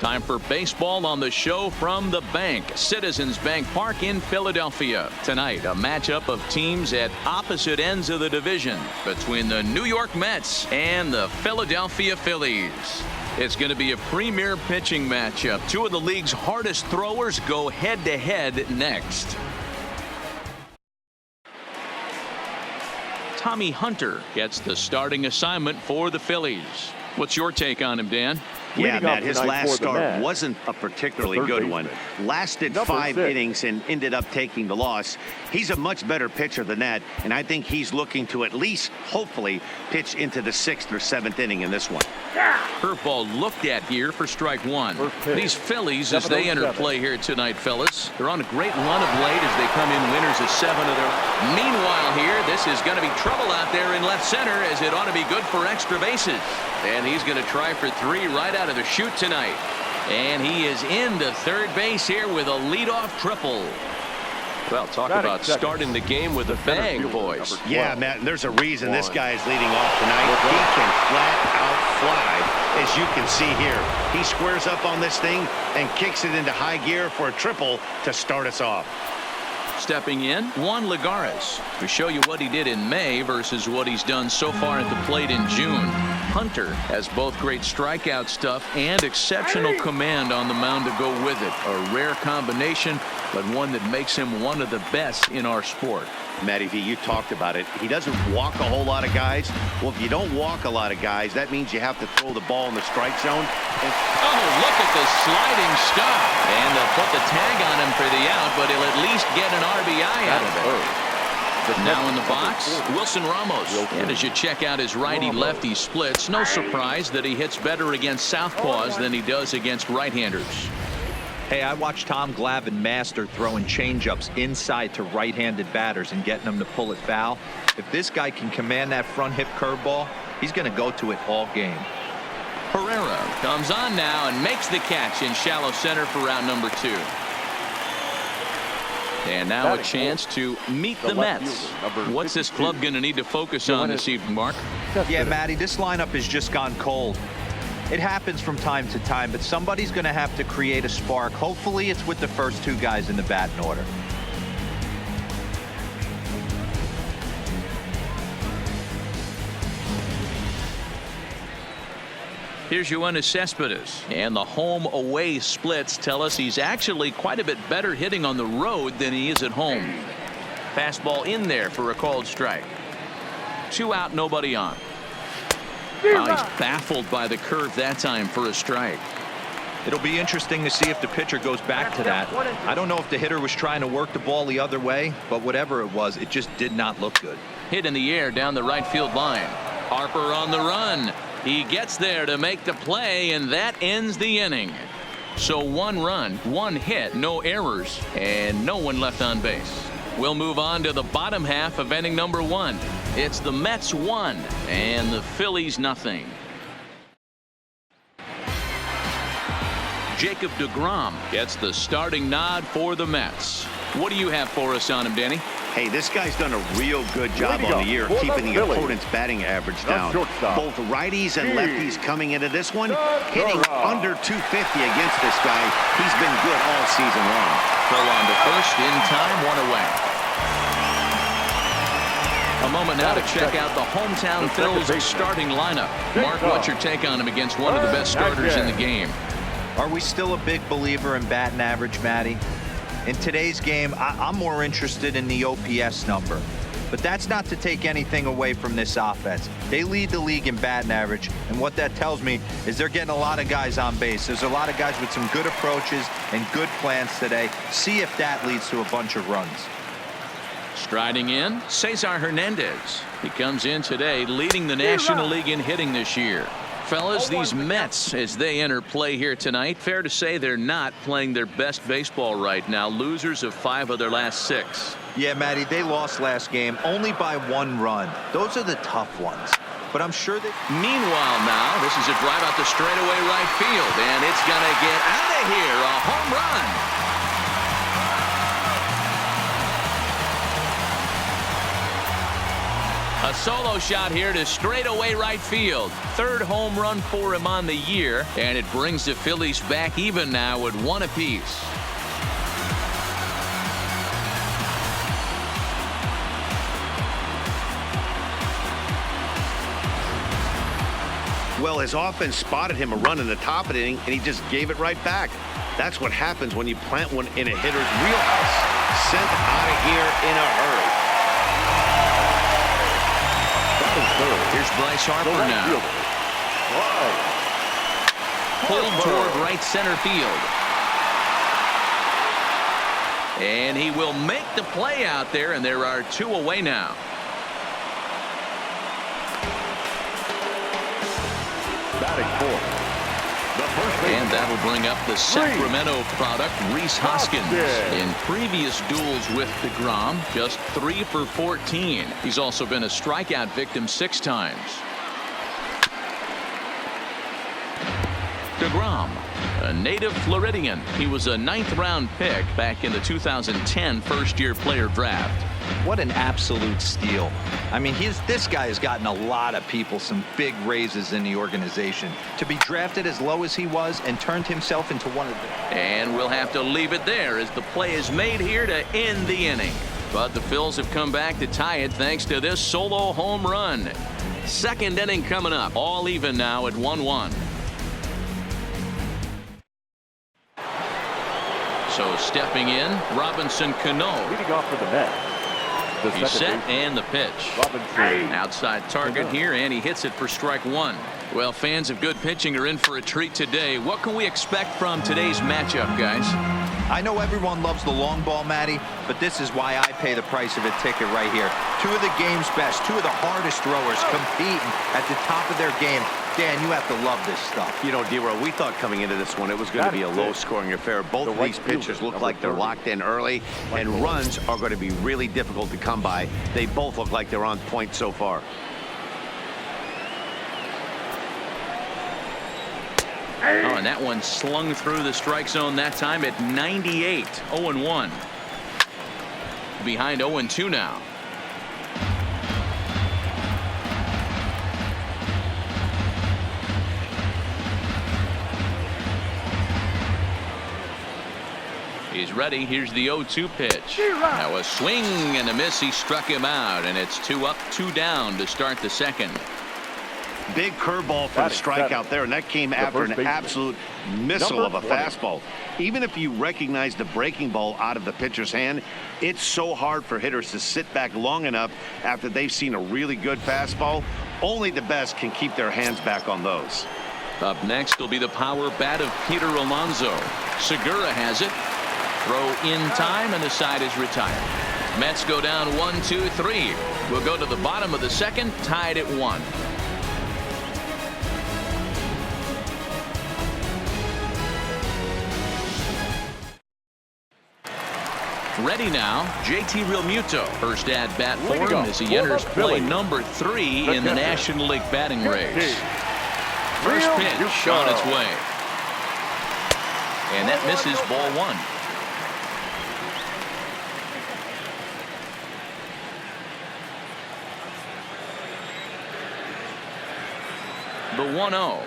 Time for baseball on the show from the bank. Citizens Bank Park in Philadelphia. Tonight, a matchup of teams at opposite ends of the division between the New York Mets and the Philadelphia Phillies. It's going to be a premier pitching matchup. Two of the league's hardest throwers go head-to-head next. Tommy Hunter gets the starting assignment for the Phillies. What's your take on him, Dan? Yeah, Matt, his last start wasn't a particularly good one. Lasted 5 innings and ended up taking the loss. He's a much better pitcher than that, and I think he's looking to at least, hopefully, pitch into the 6th or 7th inning in this one. Curveball looked at here for strike one. These Phillies, as they enter play here tonight, fellas, they're on a great run of late as they come in winners of 7 of their. Meanwhile here, this is going to be trouble out there in left center, as it ought to be good for extra bases. And he's going to try for 3 right out of the chute tonight. And he is into third base here with a leadoff triple. Well, talk about starting the game with a bang, boys. Yeah, Matt, and there's a reason this guy is leading off tonight. He can flat out fly, as you can see here. He squares up on this thing and kicks it into high gear for a triple to start us off. Stepping in, Juan Lagares, to show you what he did in May versus what he's done so far at the plate in June. Hunter has both great strikeout stuff and exceptional command on the mound to go with it. A rare combination, but one that makes him one of the best in our sport. Matty V, you talked about it. He doesn't walk a whole lot of guys. Well, if you don't walk a lot of guys, that means you have to throw the ball in the strike zone. Oh, look at the sliding stop. And they'll put the tag on him for the out, but he'll at least get an RBI out of it. Now in the box, Wilson Ramos. And as you check out his righty-lefty splits, no surprise that he hits better against southpaws than he does against right-handers. Hey, I watched Tom Glavine master throwing changeups inside to right-handed batters and getting them to pull it foul. If this guy can command that front hip curveball, he's going to go to it all game. Herrera comes on now and makes the catch in shallow center for round number 2. And now a chance to meet the Mets. What's this club going to need to focus on this evening, Mark? Yeah, Matty, this lineup has just gone cold. It happens from time to time, but somebody's going to have to create a spark. Hopefully it's with the first 2 guys in the batting order. Here's Yoenis Cespedes, and the home-away splits tell us he's actually quite a bit better hitting on the road than he is at home. Fastball in there for a called strike. 2 out, nobody on. Oh, he's baffled by the curve that time for a strike. It'll be interesting to see if the pitcher goes back to that. I don't know if the hitter was trying to work the ball the other way, but whatever it was, it just did not look good. Hit in the air down the right field line. Harper on the run. He gets there to make the play, and that ends the inning. So 1 run, 1 hit, no errors, and no one left on base. We'll move on to the bottom half of inning number 1. It's the Mets 1 and the Phillies nothing. Jacob deGrom gets the starting nod for the Mets. What do you have for us on him, Danny? Hey, this guy's done a real good job on the year keeping the opponent's batting average down. Both righties and lefties coming into this one, hitting under 250 against this guy. He's been good all season long. Throw on to first, in time, 1 away. A moment now to check out the hometown Phillies starting lineup. Mark, what's your take on him against one of the best starters in the game? Are we still a big believer in batting average, Matty? In today's game, I'm more interested in the OPS number. But that's not to take anything away from this offense. They lead the league in batting average, and what that tells me is they're getting a lot of guys on base. There's a lot of guys with some good approaches and good plans today. See if that leads to a bunch of runs. Striding in, Cesar Hernandez. He comes in today leading the National League in hitting this year. Fellas, these Mets, as they enter play here tonight, fair to say they're not playing their best baseball right now. Losers of 5 of their last 6. Yeah, Matty, they lost last game only by 1 run. Those are the tough ones. But I'm sure that. Meanwhile now, this is a drive out to straightaway right field, and it's going to get out of here. A home run. A solo shot here to straightaway right field. Third home run for him on the year, and it brings the Phillies back even now at 1 apiece. Well, his offense spotted him a run in the top of the inning, and he just gave it right back. That's what happens when you plant one in a hitter's wheelhouse. Sent out of here in a hurry. Here's Bryce Harper now. Pulled toward right center field. And he will make the play out there, and there are 2 away now. And that'll bring up the Sacramento product, Rhys Hoskins. In previous duels with DeGrom, just 3 for 14. He's also been a strikeout victim 6 times. DeGrom, a native Floridian. He was a 9th-round pick back in the 2010 first-year player draft. What an absolute steal. I mean, this guy has gotten a lot of people some big raises in the organization. To be drafted as low as he was and turned himself into one of them. And we'll have to leave it there as the play is made here to end the inning. But the Phils have come back to tie it thanks to this solo home run. Second inning coming up. All even now at 1-1. So stepping in, Robinson Cano. Leading off for the Mets. He's set and the pitch. Outside target here, and he hits it for strike 1. Well, fans of good pitching are in for a treat today. What can we expect from today's matchup, guys? I know everyone loves the long ball, Matty, but this is why I pay the price of a ticket right here. 2 of the game's best, 2 of the hardest throwers competing at the top of their game. Dan, you have to love this stuff. You know, D-Roll, we thought coming into this one it was going to be a low-scoring affair. Both of these pitchers look like they're locked in early, and runs are going to be really difficult to come by. They both look like they're on point so far. Oh, and that one slung through the strike zone that time at 98. 0-1. Behind 0-2 now. He's ready. Here's the 0-2 pitch. Now a swing and a miss. He struck him out, and it's 2 up, 2 down to start the second. Big curveball for the strikeout there, and that came after an absolute missile of a fastball. Even if you recognize the breaking ball out of the pitcher's hand, it's so hard for hitters to sit back long enough after they've seen a really good fastball. Only the best can keep their hands back on those. Up next will be the power bat of Peter Alonso. Segura has it. Throw in time, and the side is retired. Mets go down 1-2-3. We'll go to the bottom of the second, tied at 1. Ready now, JT Realmuto. First at bat for him as he enters play number 3 in the National League batting race. First pitch on its way. And that misses, ball 1. The 1-0.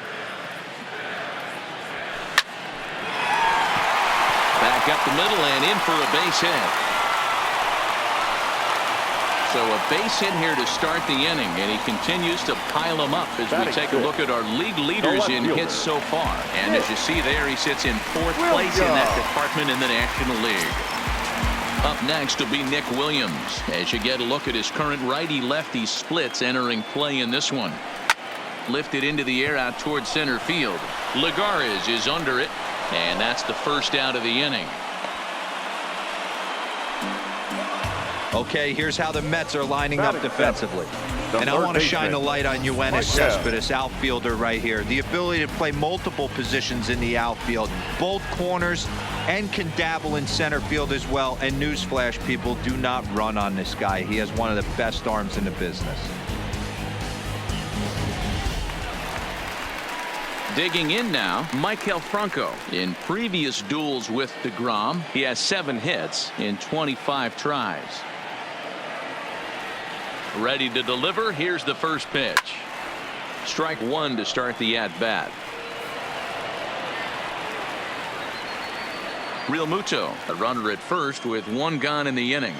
Back up the middle and in for a base hit. So a base hit here to start the inning, and he continues to pile them up as we take a look at our league leaders in hits so far. And as you see there, he sits in 4th place in that department in the National League. Up next will be Nick Williams as you get a look at his current righty-lefty splits entering play in this one. Lifted into the air out towards center field. Lagares is under it, and that's the first out of the inning. Okay, here's how the Mets are lining up defensively. And I want to shine the light on Yoenis Cespedes, outfielder right here. The ability to play multiple positions in the outfield, both corners, and can dabble in center field as well. And newsflash, people, do not run on this guy. He has one of the best arms in the business. Digging in now, Maikel Franco. In previous duels with DeGrom, he has 7 hits in 25 tries. ready to deliver. Here's the first pitch. Strike one to start the at-bat. Real Muto, a runner at first with one gone in the inning.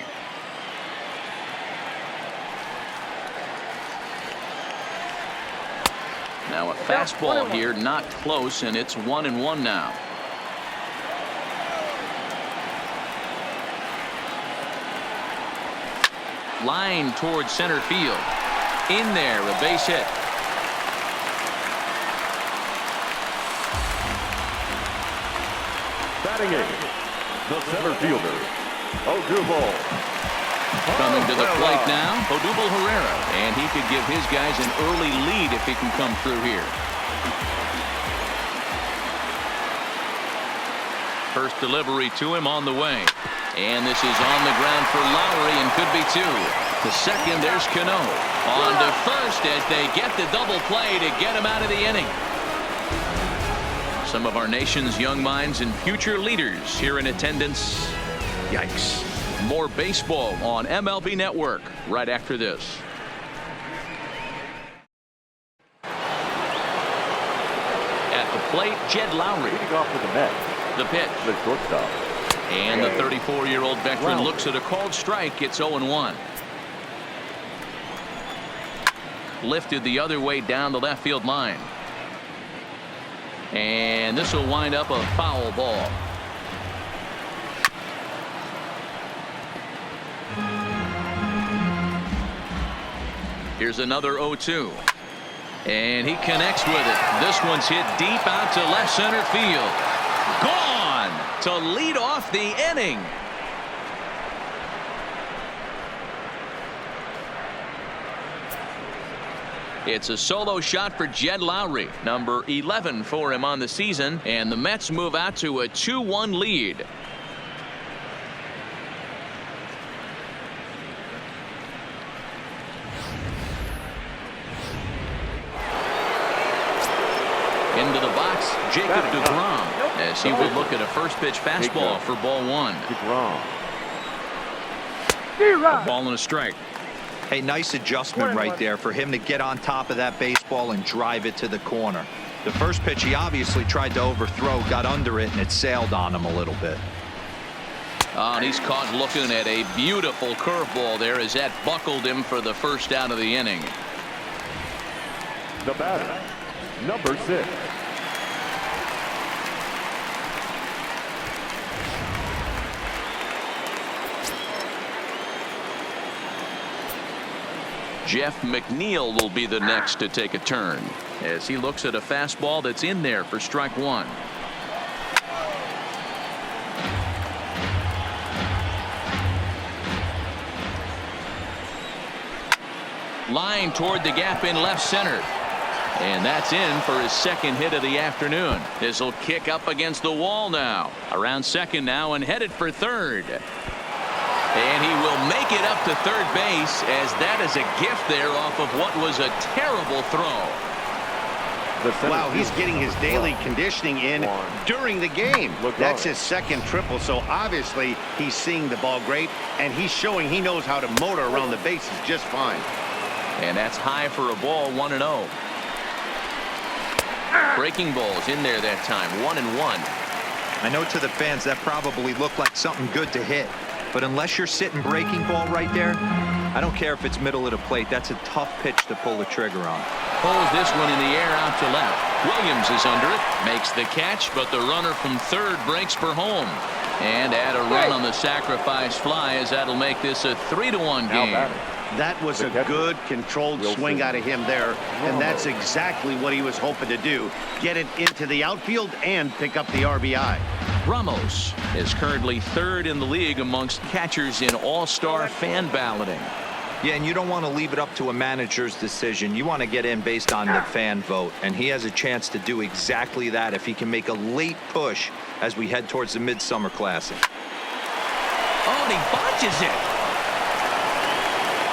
Now a fastball here, not close, and it's 1-1 now. Line towards center field. In there, a base hit. Batting in, the center fielder, Odubel. Coming to the plate now, Odubel Herrera, and he could give his guys an early lead if he can come through here. First delivery to him on the way. And this is on the ground for Lowry and could be two. To second, there's Cano. On to first as they get the double play to get him out of the inning. Some of our nation's young minds and future leaders here in attendance. Yikes. More baseball on MLB Network right after this. At the plate, Jed Lowry. Leading off with the net. The pitch. The shortstop. And the 34-year-old veteran looks at a called strike. It's 0-1. Lifted the other way down the left field line. And this will wind up a foul ball. Here's another 0-2. And he connects with it. This one's hit deep out to left center field. Gone to lead off the inning. It's a solo shot for Jed Lowry, number 11 for him on the season, and the Mets move out to a 2-1 lead. Into the box, Jacob DeGrom, as he will look at a first pitch fastball for ball one. A ball and a strike. Hey, nice adjustment right there for him to get on top of that baseball and drive it to the corner. The first pitch he obviously tried to overthrow, got under it, and it sailed on him a little bit. And he's caught looking at a beautiful curveball there as that buckled him for the first out of the inning. The batter, number 6. Jeff McNeil will be the next to take a turn as he looks at a fastball that's in there for strike one. Line toward the gap in left center. And that's in for his second hit of the afternoon. This will kick up against the wall now. Around second now and headed for third. And he will make it up to third base as that is a gift there off of what was a terrible throw. Wow, he's getting his daily conditioning in during the game. That's his second triple, so obviously he's seeing the ball great, and he's showing he knows how to motor around the bases just fine. And that's high for a ball, 1-0. Breaking balls in there that time, 1-1. I know to the fans that probably looked like something good to hit. But unless you're sitting breaking ball right there, I don't care if it's middle of the plate. That's a tough pitch to pull the trigger on. Pulls this one in the air out to left. Williams is under it, makes the catch, but the runner from third breaks for home. And add a run on the sacrifice fly as that'll make this a 3-1 game. That was a good controlled swing out of him there, and that's exactly what he was hoping to do. Get it into the outfield and pick up the RBI. Ramos is currently third in the league amongst catchers in all-star fan balloting. Yeah, and you don't want to leave it up to a manager's decision. You want to get in based on the fan vote, and he has a chance to do exactly that if he can make a late push as we head towards the Midsummer Classic. Oh, and he botches it.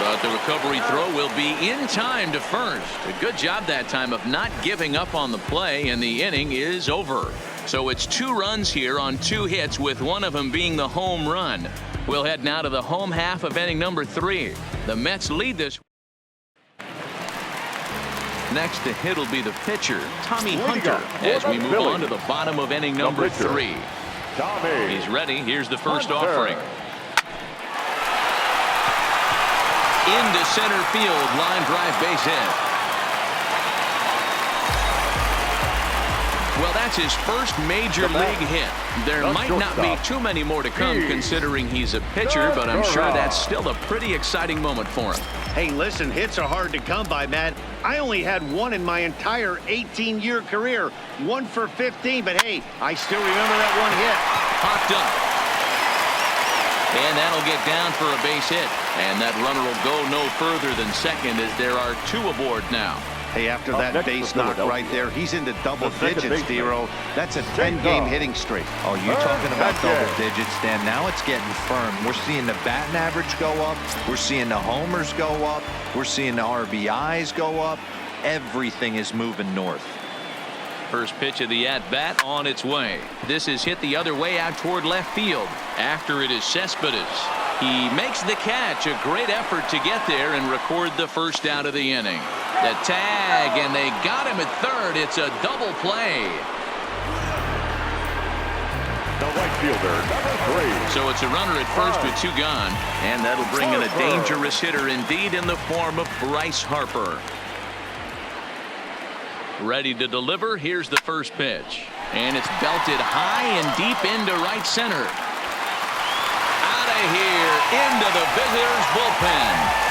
But the recovery throw will be in time to first. A good job that time of not giving up on the play, and the inning is over. So it's 2 runs here on 2 hits, with one of them being the home run. We'll head now to the home half of inning number 3. The Mets lead this. Next to hit will be the pitcher, Tommy Hunter, as we move on to the bottom of inning number 3. He's ready. Here's the first offering. Into center field, line drive, base hit. Well, that's his first major league hit. There might not be too many more to come considering he's a pitcher, but I'm sure that's still a pretty exciting moment for him. Hey, listen, hits are hard to come by, man. I only had one in my entire 18-year career. 1 for 15, but hey, I still remember that one hit. Popped up. And that'll get down for a base hit. And that runner will go no further than second as there are 2 aboard now. Hey, after that base knock right there, he's into double digits, Dero. That's a 10-game hitting streak. Oh, you're talking about double digits, Dan. Now it's getting firm. We're seeing the batting average go up. We're seeing the homers go up. We're seeing the RBIs go up. Everything is moving north. First pitch of the at-bat on its way. This is hit the other way out toward left field. After it is Cespedes. He makes the catch. A great effort to get there and record the first out of the inning. The tag, and they got him at third. It's a double play. The right fielder, number 3. So it's a runner at first with 2 gone, and that'll bring in a dangerous hitter indeed in the form of Bryce Harper. Ready to deliver. Here's the first pitch, and it's belted high and deep into right center. Out of here into the visitors' bullpen.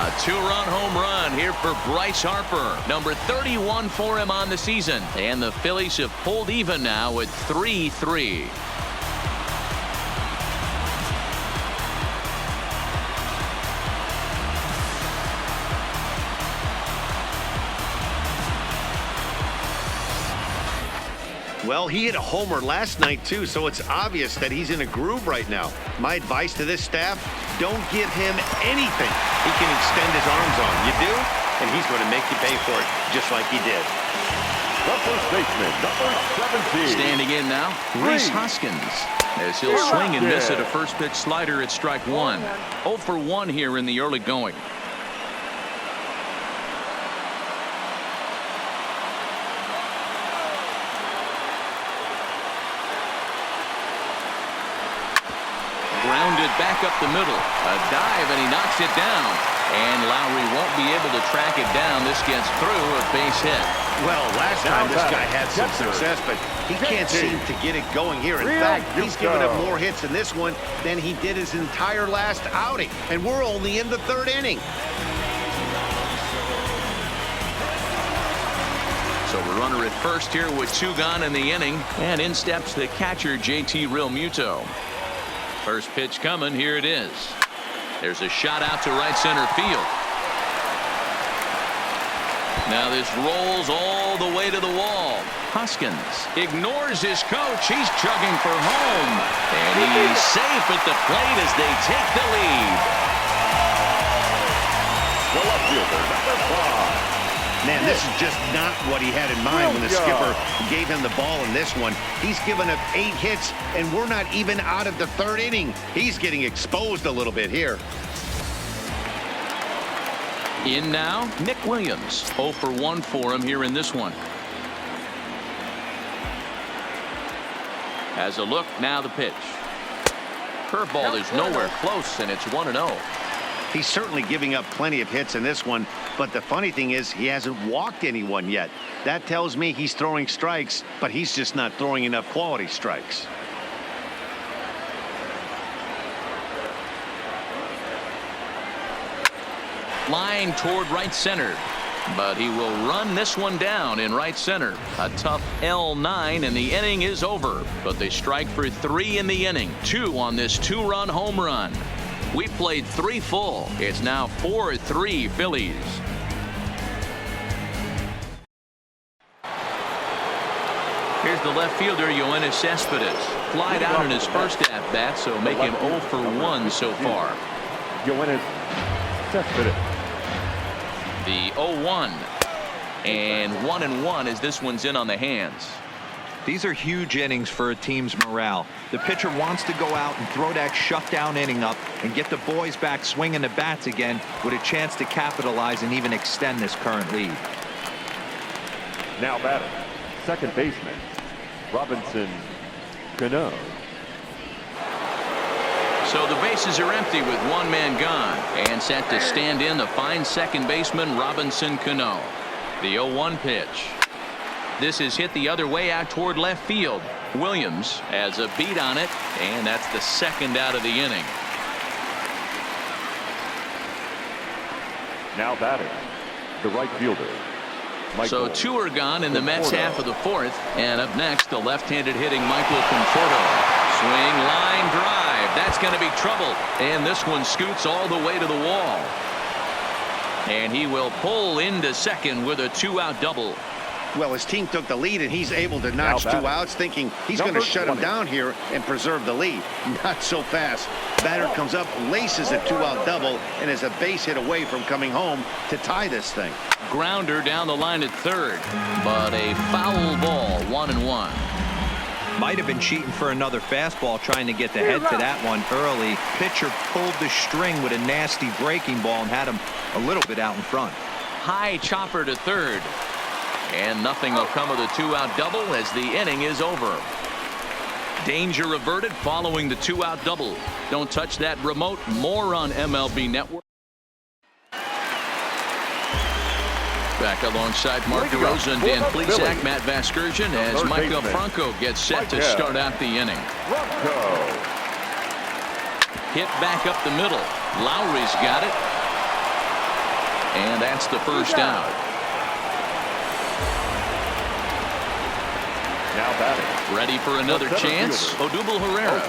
A 2-run home run here for Bryce Harper, number 31 for him on the season, and the Phillies have pulled even now at 3-3. Well, he hit a homer last night, too, so it's obvious that he's in a groove right now. My advice to this staff, don't give him anything he can extend his arms on. You do, and he's going to make you pay for it, just like he did. The first baseman, number 17. Standing in now, Rhys Hoskins, as he'll swing and miss at a first pitch slider at strike 1. 0 for 1 here in the early going. Grounded back up the middle. A dive, and he knocks it down. And Lowry won't be able to track it down. This gets through a base hit. Well, last time this guy had some success, but he can't seem to get it going here. In fact, he's given up more hits in this one than he did his entire last outing. And we're only in the 3rd inning. So a runner at first here with 2 gone in the inning. And in steps the catcher, JT Realmuto. First pitch coming. Here it is. There's a shot out to right center field. Now this rolls all the way to the wall. Hoskins ignores his coach. He's chugging for home. And he's safe at the plate as they take the lead. The left fielder, number 5. Man, this is just not what he had in mind when the skipper gave him the ball in this one. He's given up 8 hits, and we're not even out of the 3rd inning. He's getting exposed a little bit here. In now, Nick Williams. 0 for 1 for him here in this one. Has a look, now the pitch. Curveball is nowhere close, and it's 1-0. He's certainly giving up plenty of hits in this one, but the funny thing is he hasn't walked anyone yet. That tells me he's throwing strikes, but he's just not throwing enough quality strikes. Line toward right center, but he will run this one down in right center. A tough L9, and the inning is over, but they strike for 3 in the inning. 2 on this 2-run home run. We played 3 full. It's now 4-3 Phillies. Here's the left fielder, Yoenis Cespedes. Flied out in his first at-bat, so make him 0 for 1 so far. Yoenis Cespedes. The 0-1. And 1-1 as this one's in on the hands. These are huge innings for a team's morale. The pitcher wants to go out and throw that shutdown inning up and get the boys back swinging the bats again with a chance to capitalize and even extend this current lead. Now batting, second baseman, Robinson Cano. So the bases are empty with one man gone, and set to stand in the fine second baseman Robinson Cano. The 0-1 pitch. This is hit the other way out toward left field. Williams has a beat on it, and that's the second out of the inning. Now batting, the right fielder. So two are gone in the Mets half of the fourth, and up next the left-handed hitting Michael Conforto. Swing, line drive. That's going to be trouble, and this one scoots all the way to the wall. And he will pull into second with a two-out double. Well, his team took the lead, and he's able to notch 2 outs, thinking he's going to shut him down here and preserve the lead. Not so fast. Batter comes up, laces a 2-out double, and is a base hit away from coming home to tie this thing. Grounder down the line at third, but a foul ball, 1-1. Might have been cheating for another fastball, trying to get the head to that one early. Pitcher pulled the string with a nasty breaking ball and had him a little bit out in front. High chopper to third. And nothing will come of the 2-out double as the inning is over. Danger averted following the 2-out double. Don't touch that remote. More on MLB Network. Back alongside Mark DeRosa and Dan Plesac, Matt Vasgersian, as Michael Franco gets set to start out the inning. Hit back up the middle. Lowry's got it. And that's the first out. Now batting. Ready for another chance. Odubel Herrera.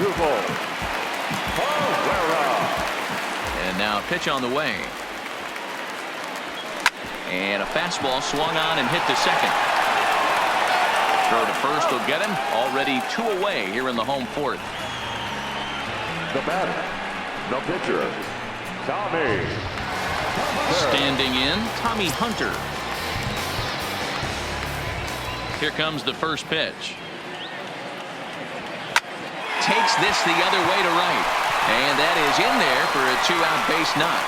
And now a pitch on the way. And a fastball swung on and hit to second. Throw to first will get him. Already 2 away here in the home fourth. The batter, the pitcher, Tommy. Standing in, Tommy Hunter. Here comes the first pitch. Takes this the other way to right. And that is in there for a 2-out base knock.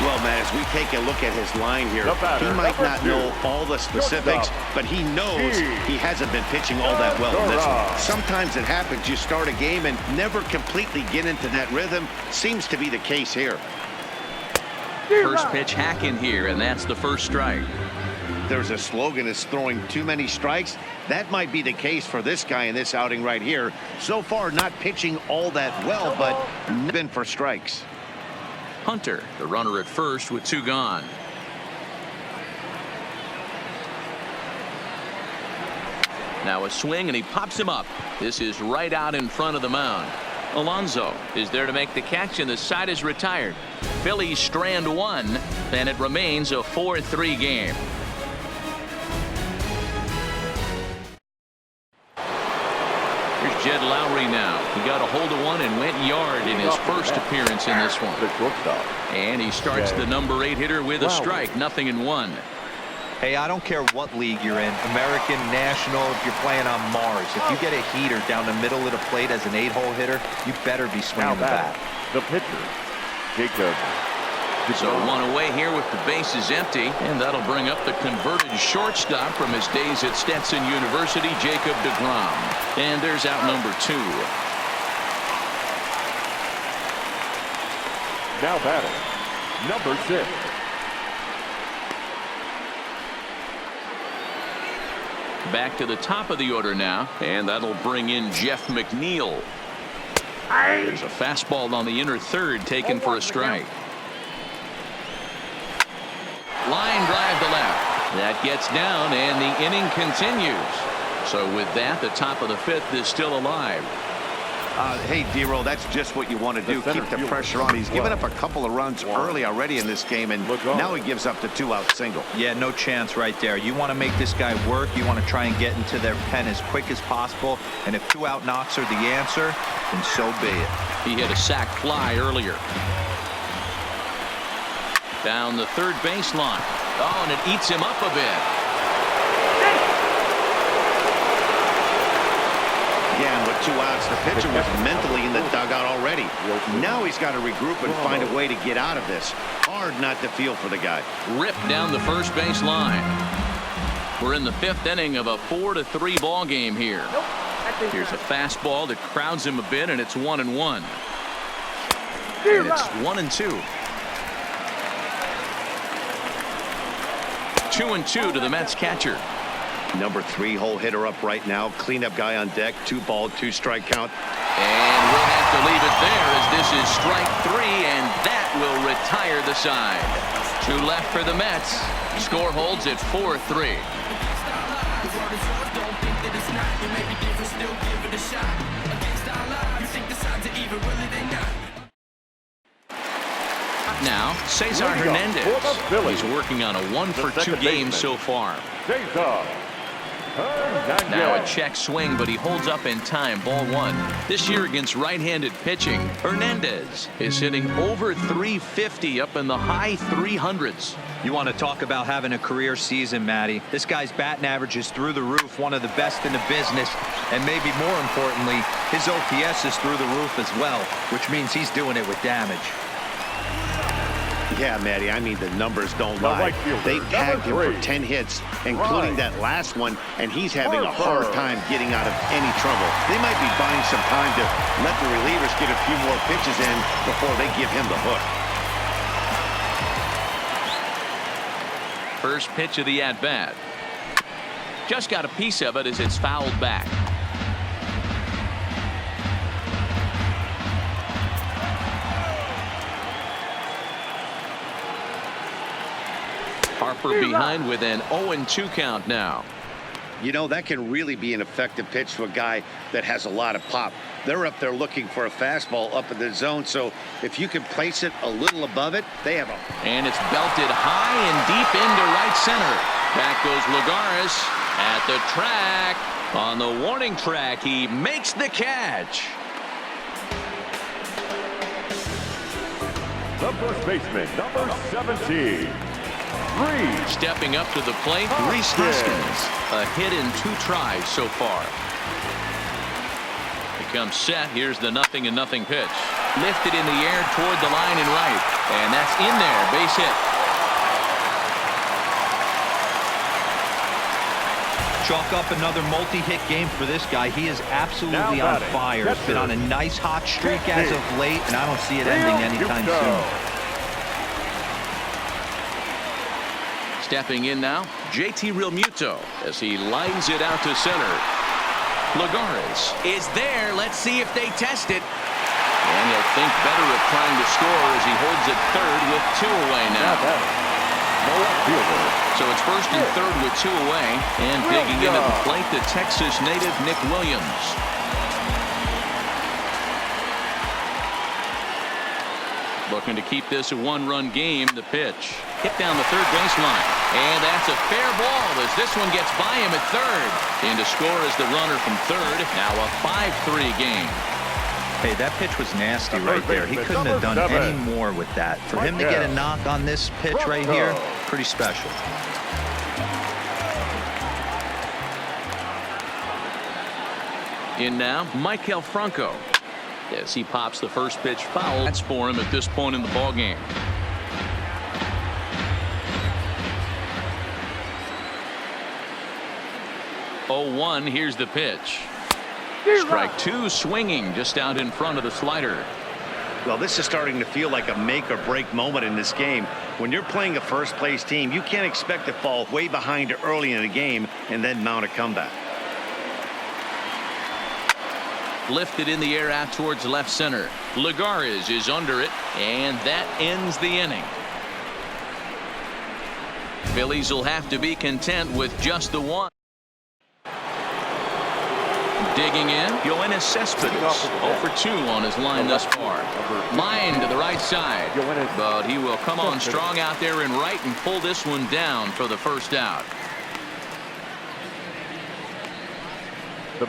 Well, Matt, as we take a look at his line here, he might not know all the specifics, but he knows he hasn't been pitching all that well in this one. Sometimes it happens. You start a game and never completely get into that rhythm. Seems to be the case here. First pitch hack in here, and that's the first strike. There's a slogan, is throwing too many strikes. That might be the case for this guy in this outing right here. So far, not pitching all that well, but been for strikes. Hunter, the runner at first with 2 gone. Now a swing, and he pops him up. This is right out in front of the mound. Alonso is there to make the catch, and the side is retired. Phillies strand 1, and it remains a 4-3 game. Here's Jed Lowry now. He got a hold of one and went yard in his first appearance in this one. And he starts the number 8 hitter with a strike. 0-1. Hey, I don't care what league you're in, American, National, if you're playing on Mars. If you get a heater down the middle of the plate as an 8-hole hitter, you better be swinging the bat. The pitcher, Jacob. So 1 away here with the bases empty, and that'll bring up the converted shortstop from his days at Stetson University, Jacob deGrom. And there's out number 2. Now batting, number 6. Back to the top of the order now, and that'll bring in Jeff McNeil. There's a fastball on the inner third taken for a strike. Line drive to left. That gets down, and the inning continues. So with that, the top of the 5th is still alive. Hey, D-Roll, that's just what you want to do. Keep the pressure on. He's given up a couple of runs early already in this game, and now he gives up the 2-out single. Yeah, no chance right there. You want to make this guy work. You want to try and get into their pen as quick as possible. And if 2-out knocks are the answer, then so be it. He hit a sac fly earlier. Down the third baseline. Oh, and it eats him up a bit. 2 outs, the pitcher was mentally in the dugout already. Now he's got to regroup and find a way to get out of this. Hard not to feel for the guy. Ripped down the first base line. We're in the 5th inning of a 4-3 ball game here. Here's a fastball that crowds him a bit, and it's 1-1. And it's 1-2. 2-2 to the Mets catcher. Number 3 hole hitter up right now. Cleanup guy on deck. 2-ball, 2-strike count. And we'll have to leave it there as this is strike 3, and that will retire the side. 2 left for the Mets. Score holds at 4-3. Now, Cesar Hernandez. He's working on a 1-for-2 game so far. Now a check swing, but he holds up in time. Ball 1. This year against right-handed pitching, Hernandez is hitting over 350, up in the high 300s. You want to talk about having a career season, Matty. This guy's batting average is through the roof, one of the best in the business, and maybe more importantly, his OPS is through the roof as well, which means he's doing it with damage. Yeah, Matty, I mean, the numbers don't lie. They tagged him for 10 hits, including that last one, and he's having a hard time getting out of any trouble. They might be buying some time to let the relievers get a few more pitches in before they give him the hook. First pitch of the at-bat. Just got a piece of it as it's fouled back. Harper behind with an 0-2 count now. You know, that can really be an effective pitch to a guy that has a lot of pop. They're up there looking for a fastball up in the zone, so if you can place it a little above it, they have a... And it's belted high and deep into right center. Back goes Lagares at the track. On the warning track, he makes the catch. The first baseman, number 17. Stepping up to the plate, Rhys Hoskins. A hit in 2 tries so far. He comes set. Here's the 0-0 pitch. Lifted in the air toward the line and right. And that's in there. Base hit. Chalk up another multi-hit game for this guy. He is absolutely on fire. He's been on a nice hot streak as of late, and I don't see it ending anytime soon. Stepping in now, JT Realmuto as he lines it out to center. Lagares is there. Let's see if they test it. And he'll think better of trying to score as he holds it third with 2 away now. So it's first and third with 2 away. And digging in at the plate, the Texas native Nick Williams. Looking to keep this a 1-run game. The pitch hit down the third baseline, and that's a fair ball as this one gets by him at third. In to score is the runner from third. Now a 5-3 game. Hey, that pitch was nasty right there. He couldn't have done any more with that. For him to get a knock on this pitch right here, pretty special. In now, Maikel Franco. As he pops the first pitch foul. That's for him at this point in the ball game. Oh, here's the pitch. Strike 2, swinging just out in front of the slider. Well, this is starting to feel like a make or break moment in this game. When you're playing a first place team, you can't expect to fall way behind early in the game and then mount a comeback. Lifted in the air out towards left center. Lagares is under it, and that ends the inning. Phillies will have to be content with just the 1. Digging in, Yoenis Cespedes, 0 for 2 on his line thus far. Line to the right side, but he will come on strong out there in right and pull this one down for the first out.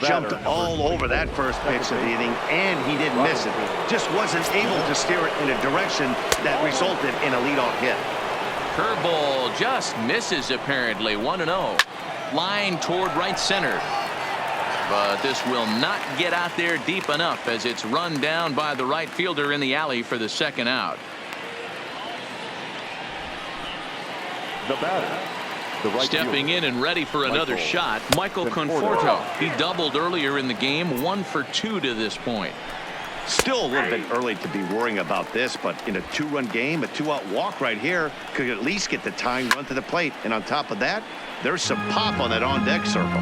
Jumped all over that first pitch of the inning, and he didn't miss it. Just wasn't able to steer it in a direction that resulted in a leadoff hit. Curveball just misses apparently. 1-0. Line toward right center. but this will not get out there deep enough as it's run down by the right fielder in the alley for the second out. The batter, the right stepping fielder, in and ready for another shot, Michael Conforto. He doubled earlier in the game, 1 for 2 to this point. Still a little bit early to be worrying about this, but in a 2-run game, a 2-out walk right here could at least get the tying run to the plate. And on top of that, there's some pop on that on-deck circle.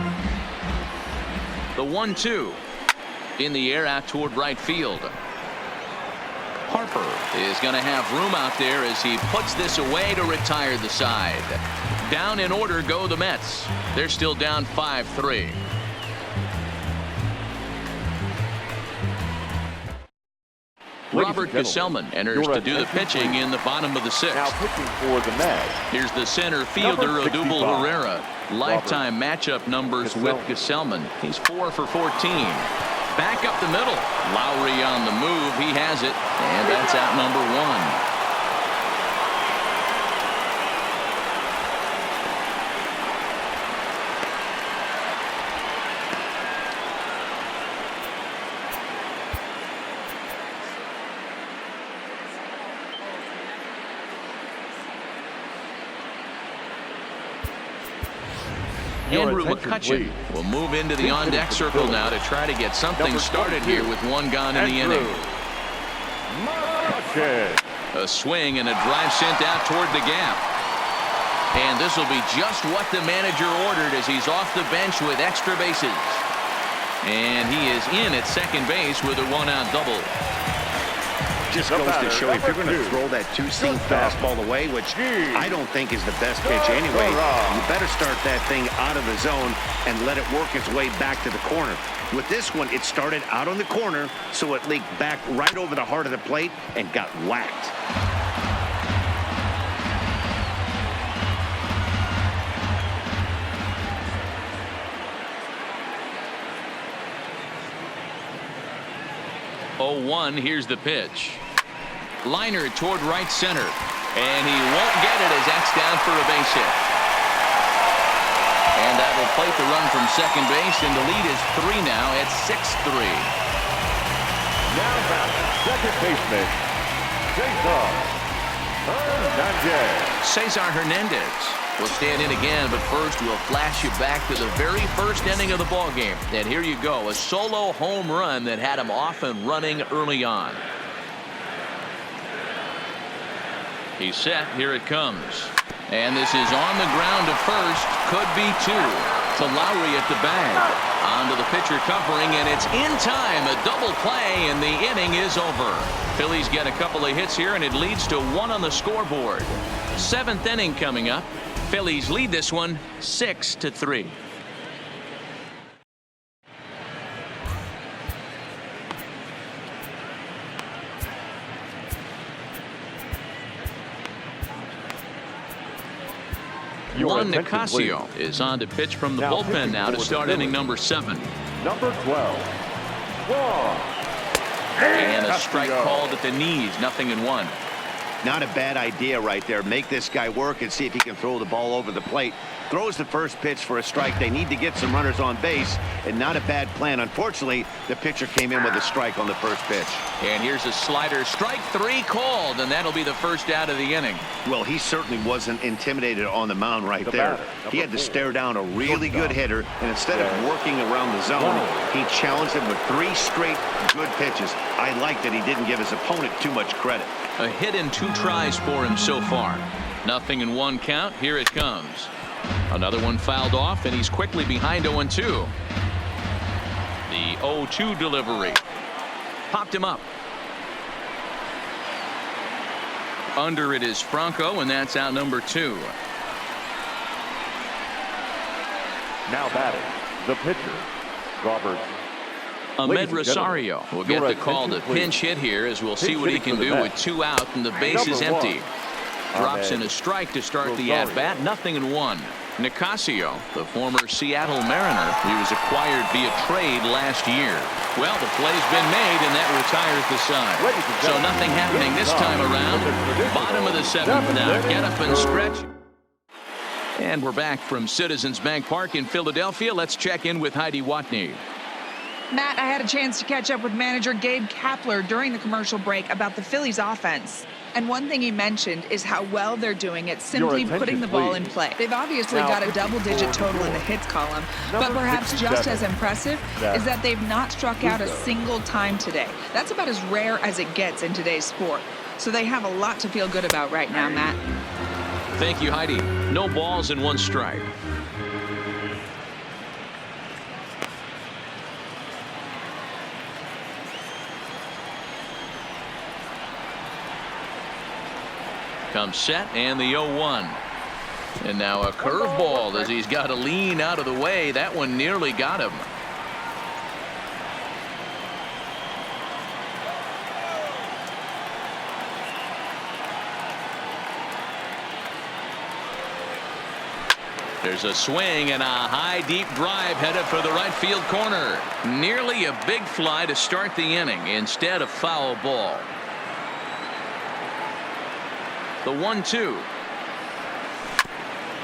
The 1-2 in the air out toward right field. Harper is going to have room out there as he puts this away to retire the side. Down in order go the Mets. They're still down 5-3. Robert Gesellman enters to do the pitching in the bottom of the 6th. Now pitching for the Mets. Here's the center fielder, Odubel Herrera. Lifetime matchup numbers with Gesellman. He's 4 for 14. Back up the middle. Lowry on the move. He has it. And that's out number 1. Andrew McCutcheon will move into the on-deck circle now to try to get something started here with 1 gone in the inning. A swing and a drive sent out toward the gap. And this will be just what the manager ordered as he's off the bench with extra bases. And he is in at second base with a 1-out double. Just goes to show if you're going to throw that 2-seam fastball away, which I don't think is the best pitch anyway, you better start that thing out of the zone and let it work its way back to the corner. With this one, it started out on the corner, so it leaked back right over the heart of the plate and got whacked. Oh, 1, here's the pitch. Liner toward right center. And he won't get it as that's down for a base hit. And that will plate the run from second base, and the lead is 3 now at 6-3. Now back second baseman, Cesar Hernandez will stand in again, but first we'll flash you back to the very first inning of the ball game. And here you go, a solo home run that had him off and running early on. He's set. Here it comes. And this is on the ground to first. Could be 2. To Lowry at the bag. Onto the pitcher covering, and it's in time. A double play, and the inning is over. Phillies get a couple of hits here, and it leads to 1 on the scoreboard. 7th inning coming up. Phillies lead this one 6-3. Juan Nicasio is on to pitch from the bullpen now to start inning number 7. Number 12. And a strike called at the knees. 0-1. Not a bad idea right there. Make this guy work and see if he can throw the ball over the plate. Throws the first pitch for a strike. They need to get some runners on base, and not a bad plan. Unfortunately, the pitcher came in with a strike on the first pitch. And here's a slider. Strike 3 called, and that'll be the first out of the inning. Well, he certainly wasn't intimidated on the mound right there. He had to stare down a really good hitter, and instead of working around the zone, he challenged him with 3 straight good pitches. I like that he didn't give his opponent too much credit. A hit in 2 tries for him so far. 0-1 count. Here it comes. Another one fouled off, and he's quickly behind 0-2. The 0-2 delivery. Popped him up. Under it is Franco, and that's out number 2. Now batting, the pitcher, Robert. Ahmed Rosario will get the call to pinch hit here, as we'll see what he can do with 2 out and the base is empty. Drops in a strike to start the at-bat. 0-1. Nicasio, the former Seattle Mariner, he was acquired via trade last year. Well, the play's been made, and that retires the side. So nothing happening this time around. Bottom of the 7th now. Get up and stretch. And we're back from Citizens Bank Park in Philadelphia. Let's check in with Heidi Watney. Matt, I had a chance to catch up with manager Gabe Kapler during the commercial break about the Phillies offense. And one thing he mentioned is how well they're doing at simply putting the ball in play. They've obviously got a double-digit total in the hits column, but perhaps just as impressive is that they've not struck out a single time today. That's about as rare as it gets in today's sport. So they have a lot to feel good about right now, Matt. Thank you, Heidi. No balls and 1 strike. Comes set and the 0-1. And now a curveball as he's got to lean out of the way. That one nearly got him. There's a swing and a high deep drive headed for the right field corner. Nearly a big fly to start the inning. Instead, a foul ball. The 1-2.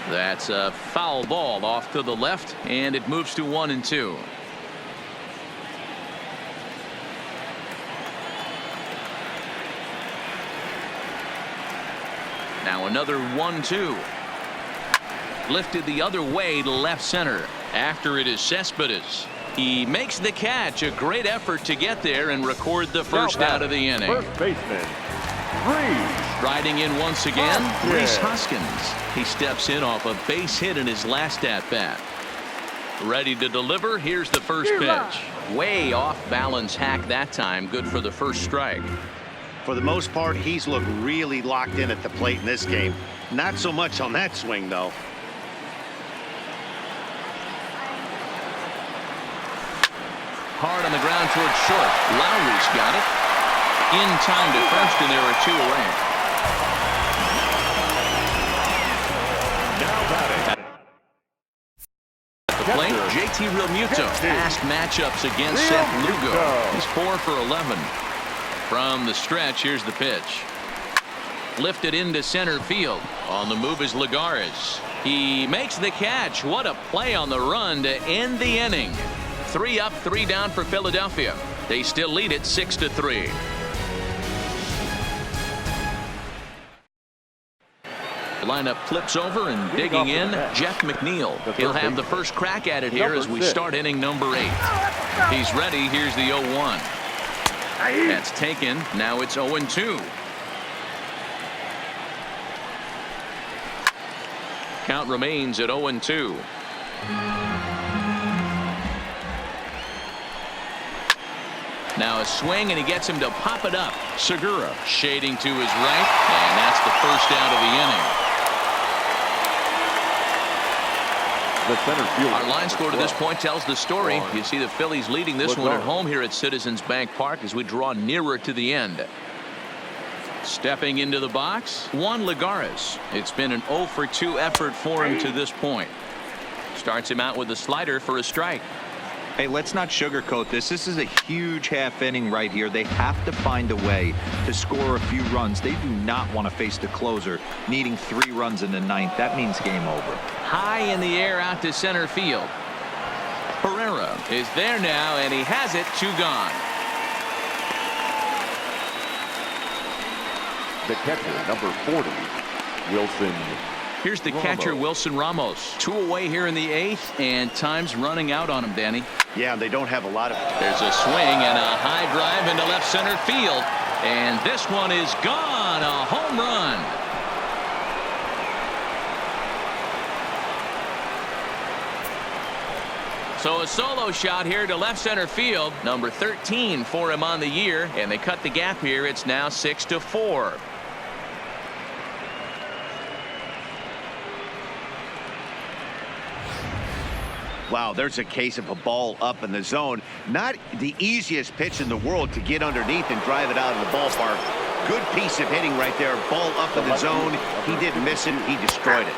That's a foul ball off to the left, and it moves to 1-2. Now another 1-2. Lifted the other way to left center. After it is Cespedes. He makes the catch. A great effort to get there and record the first out of the inning. First baseman, Riding in once again, Rhys Hoskins. He steps in off a base hit in his last at-bat. Ready to deliver. Here's the first pitch. Way off balance hack that time. Good for the first strike. For the most part, he's looked really locked in at the plate in this game. Not so much on that swing, though. Hard on the ground towards short. Lowry's got it. In time to first, and there are 2 away. now batting. At the plate, JT Realmuto. Past matchups against Seth Lugo. He's 4 for 11. From the stretch, here's the pitch. Lifted into center field. On the move is Lagares. He makes the catch. What a play on the run to end the inning. 3 up, 3 down for Philadelphia. They still lead it 6-3. The lineup flips over and digging in, Jeff McNeil. He'll have the first crack at it here as we start inning number 8. He's ready. Here's the 0-1. That's taken. Now it's 0-2. Count remains at 0-2. Now a swing, and he gets him to pop it up. Segura shading to his right, and that's the first out of the inning. Our line score to this point tells the story. You see the Phillies leading this one at home here at Citizens Bank Park as we draw nearer to the end. Stepping into the box, Juan Lagares. It's been an 0 for 2 effort for him to this point. Starts him out with a slider for a strike. Hey, let's not sugarcoat this. This is a huge half inning right here. They have to find a way to score a few runs. They do not want to face the closer needing 3 runs in the 9th. That means game over. High in the air out to center field. Pereira is there now, and he has it. 2 gone. The catcher, number 40, Wilson. Here's the catcher, Wilson Ramos. 2 away here in the 8th, and time's running out on him, Danny. Yeah, they don't have a lot of. There's a swing and a high drive into left center field, and this one is gone. A home run. So a solo shot here to left center field. Number 13 for him on the year, and they cut the gap here. It's now 6-4. Wow, there's a case of a ball up in the zone. Not the easiest pitch in the world to get underneath and drive it out of the ballpark. Good piece of hitting right there. Ball up in the zone. He didn't miss it. He destroyed it.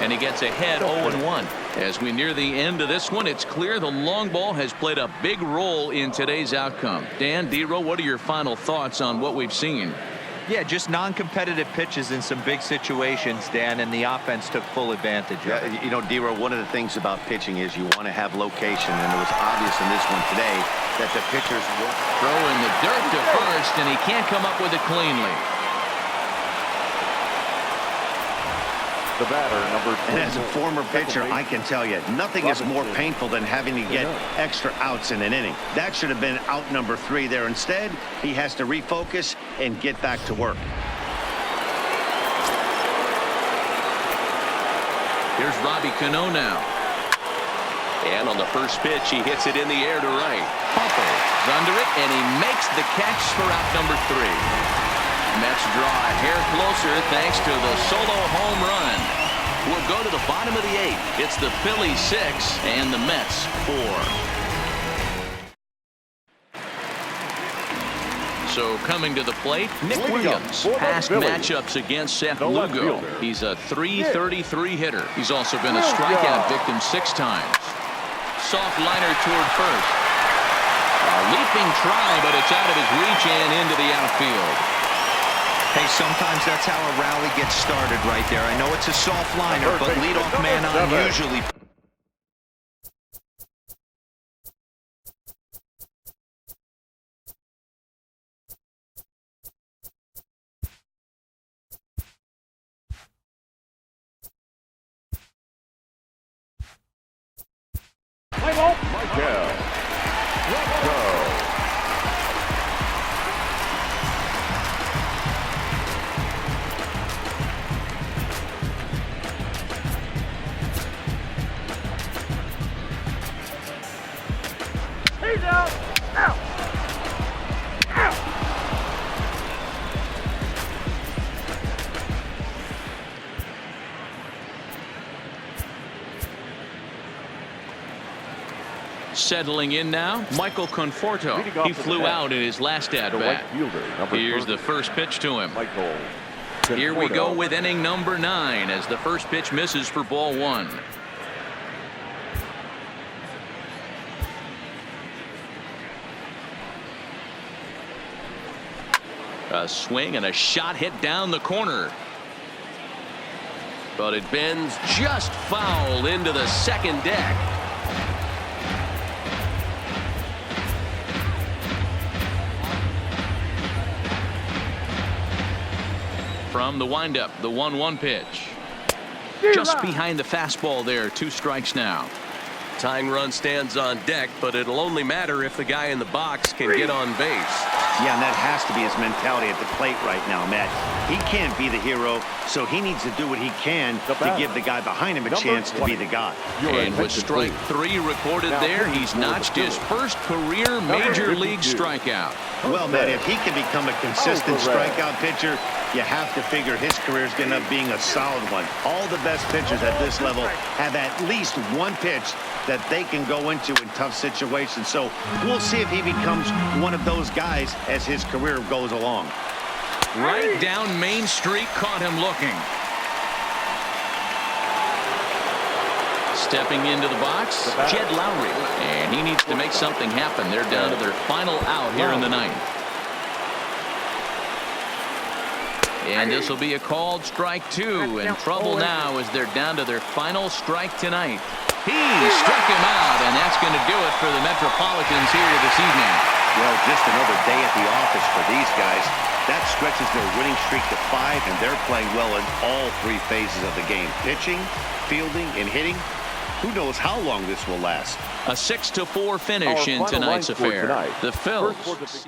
And he gets ahead 0-1. As we near the end of this one, it's clear the long ball has played a big role in today's outcome. Dan, Dero, what are your final thoughts on what we've seen? Yeah, just non-competitive pitches in some big situations, Dan, and the offense took full advantage of it. You know, D-Row, one of the things about pitching is you want to have location, and it was obvious in this one today that the pitchers were throwing the dirt to first, and he can't come up with it cleanly. The batter, number 2. And as a former pitcher, I can tell you, nothing is more painful than having to get extra outs in an inning. That should have been out number 3 there. Instead, he has to refocus and get back to work. Here's Robbie Cano now. And on the first pitch, he hits it in the air to right. Pumples under it, and he makes the catch for out number 3. Mets draw a hair closer thanks to the solo home run. We'll go to the bottom of the 8th. It's the Phillies 6 and the Mets 4. So coming to the plate, Nick Williams. Past matchups against Seth Lugo. He's a .333 hitter. He's also been a strikeout victim 6 times. Soft liner toward first. A leaping try, but it's out of his reach and into the outfield. Hey, sometimes that's how a rally gets started right there. I know it's a soft liner, but leadoff man on usually. Michael. Let's go. He's out. Out. Out. Settling in now, Michael Conforto. He flew out in his last at-bat. Here's the first pitch to him. Here we go with inning number 9 as the first pitch misses for ball 1. A swing and a shot hit down the corner. But it bends just foul into the second deck. From the windup, the 1-1 pitch. Just behind the fastball there. 2 strikes now. Tying run stands on deck, but it'll only matter if the guy in the box can get on base. Yeah, and that has to be his mentality at the plate right now, Matt. He can't be the hero, so he needs to do what he can to give the guy behind him a chance to be the guy. And with strike 3 recorded there, he's notched his first career major league strikeout. Well, Matt, if he can become a consistent strikeout pitcher, you have to figure his career is going to end up being a solid one. All the best pitchers at this level have at least one pitch that they can go into in tough situations. So we'll see if he becomes one of those guys as his career goes along. Right down Main Street, caught him looking. Stepping into the box, Jed Lowry. And he needs to make something happen. They're down to their final out here in the 9th. And this will be a called strike 2. And trouble now as they're down to their final strike tonight. He struck him out, and that's going to do it for the Metropolitans here this evening. Well, just another day at the office for these guys. That stretches their winning streak to 5, and they're playing well in all 3 phases of the game. Pitching, fielding, and hitting. Who knows how long this will last. A 6-4 finish in tonight's affair. The Phillies